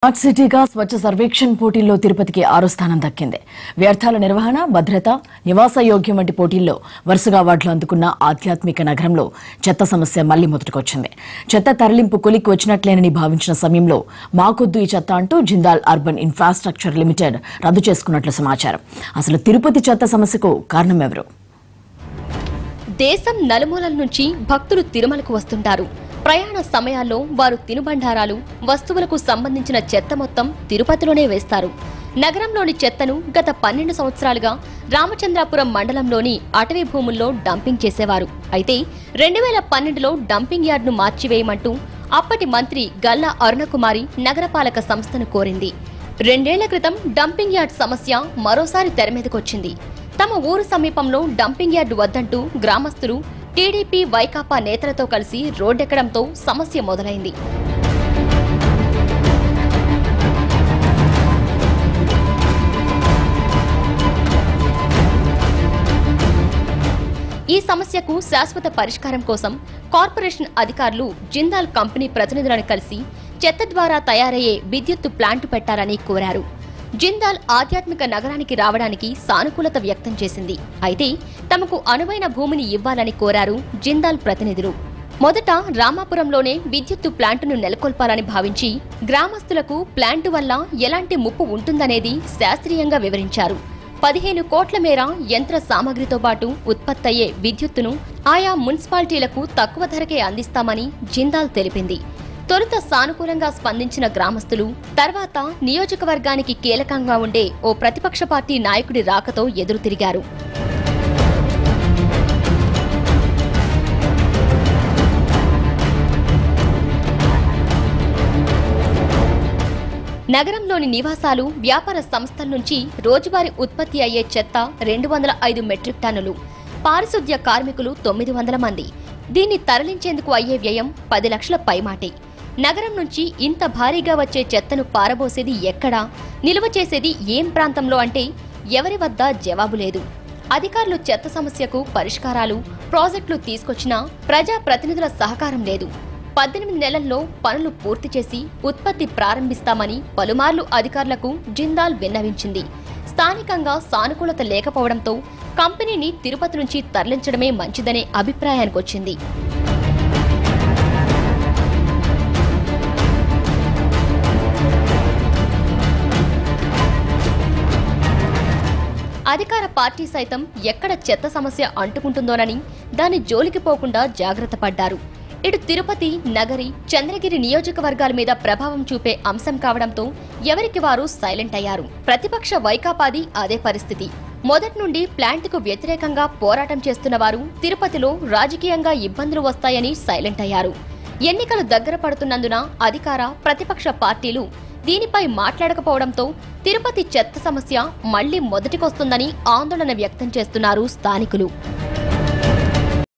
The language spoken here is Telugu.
స్మార్ట్ సిటీగా స్వచ్ఛ సర్వేక్షణ్ పోటీల్లో తిరుపతికి 6వ స్థానం దక్కింది. వ్యర్థాల నిర్వహణ, భద్రత, నివాస యోగ్యం వంటి పోటీల్లో వరుసగా అవార్డులు అందుకున్న ఆధ్యాత్మిక నగరంలో చెత్త సమస్య మళ్లీ మొదటికొచ్చింది. చెత్త తరలింపు కొలిక్కి వచ్చినట్లేనని భావించిన సమయంలో మాకొద్దు ఈ చెత్త అంటూ జిందాల్ అర్బన్ ఇన్ఫ్రాస్ట్రక్చర్ లిమిటెడ్ రద్దు చేసుకున్నట్లు సమాచారం. అసలు తిరుపతి చెత్త సమస్యకు కారణం ఎవరు? దేశం నలుమూలల నుంచి భక్తులు తిరుమలకు వస్తుంటారు. ప్రయాణ సమయాల్లో వారు తినుబండారాలు, వస్తువులకు సంబంధించిన చెత్త మొత్తం తిరుపతిలోనే వేస్తారు. నగరంలోని చెత్తను గత 12 సంవత్సరాలుగా రామచంద్రాపురం మండలంలోని అటవీ భూముల్లో డంపింగ్ చేసేవారు. అయితే 2012లో డంపింగ్ యార్డ్ను మార్చివేయమంటూ అప్పటి మంత్రి గల్లా అరుణకుమారి నగరపాలక సంస్థను కోరింది. 2 ఏళ్ల క్రితం డంపింగ్ యార్డ్ సమస్య మరోసారి తెరమీదకొచ్చింది. తమ ఊరు సమీపంలో డంపింగ్ యార్డు వద్దంటూ గ్రామస్తులు టీడీపీ, వైకాపా నేతలతో కలిసి రోడ్డెక్కడంతో సమస్య మొదలైంది. ఈ సమస్యకు శాశ్వత పరిష్కారం కోసం కార్పొరేషన్ అధికారులు జిందాల్ కంపెనీ ప్రతినిధులను కలిసి చెత్త ద్వారా తయారయ్యే విద్యుత్తు ప్లాంటు పెట్టాలని కోరారు. జిందాల్ ఆధ్యాత్మిక నగరానికి రావడానికి సానుకూలత వ్యక్తం చేసింది. అయితే తమకు అనువైన భూమిని ఇవ్వాలని కోరారు జిందాల్ ప్రతినిధులు. మొదట రామాపురంలోనే విద్యుత్తు ప్లాంటును నెలకొల్పాలని భావించి గ్రామస్తులకు ప్లాంటు వల్ల ఎలాంటి ముప్పు ఉంటుందనేది శాస్త్రీయంగా వివరించారు. 15 కోట్ల మేర యంత్ర సామగ్రితో పాటు ఉత్పత్తయ్యే విద్యుత్తును ఆయా మున్సిపాలిటీలకు తక్కువ ధరకే అందిస్తామని జిందాల్ తెలిపింది. తొలుత సానుకూలంగా స్పందించిన గ్రామస్తులు తర్వాత నియోజకవర్గానికి కీలకంగా ఉండే ఓ ప్రతిపక్ష పార్టీ నాయకుడి రాకతో ఎదురుతిరిగారు. నగరంలోని నివాసాలు, వ్యాపార సంస్థల నుంచి రోజువారీ ఉత్పత్తి అయ్యే చెత్త 205 మెట్రిక్ టన్నులు, పారిశుద్ధ్య కార్మికులు 900 మంది. దీన్ని తరలించేందుకు అయ్యే వ్యయం 10 లక్షల పైమాటే. నగరం నుంచి ఇంత భారీగా వచ్చే చెత్తను పారబోసేది ఎక్కడా, నిల్వ చేసేది ఏం ప్రాంతంలో అంటే ఎవరి వద్ద జవాబు లేదు. అధికారులు చెత్త సమస్యకు పరిష్కారాలు, ప్రాజెక్టులు తీసుకొచ్చినా ప్రజా ప్రతినిధుల సహకారం లేదు. 18 నెలల్లో పనులు పూర్తి చేసి ఉత్పత్తి ప్రారంభిస్తామని పలుమార్లు అధికారులకు జిందాల్ విన్నవించింది. స్థానికంగా సానుకూలత లేకపోవడంతో కంపెనీని తిరుపతి నుంచి తరలించడమే మంచిదనే అభిప్రాయానికొచ్చింది. అధికార పార్టీ సైతం ఎక్కడ చెత్త సమస్య అంటుకుంటుందోనని దాని జోలికి పోకుండా జాగ్రత్త పడ్డారు. ఇటు తిరుపతి, నగరి, చంద్రగిరి నియోజకవర్గాల మీద ప్రభావం చూపే అంశం కావడంతో ఎవరికి వారు సైలెంట్ అయ్యారు. ప్రతిపక్ష వైకాపాది అదే పరిస్థితి. మొదటి నుండి ప్లాంట్కు వ్యతిరేకంగా పోరాటం చేస్తున్న వారు తిరుపతిలో రాజకీయంగా ఇబ్బందులు వస్తాయని సైలెంట్ అయ్యారు. ఎన్నికలు దగ్గర పడుతున్నందున అధికార, ప్రతిపక్ష పార్టీలు దీనిపై మాట్లాడకపోవడంతో తిరుపతి చెత్త సమస్య మళ్లీ మొదటికొస్తుందని ఆందోళన వ్యక్తం చేస్తున్నారు స్థానికులు.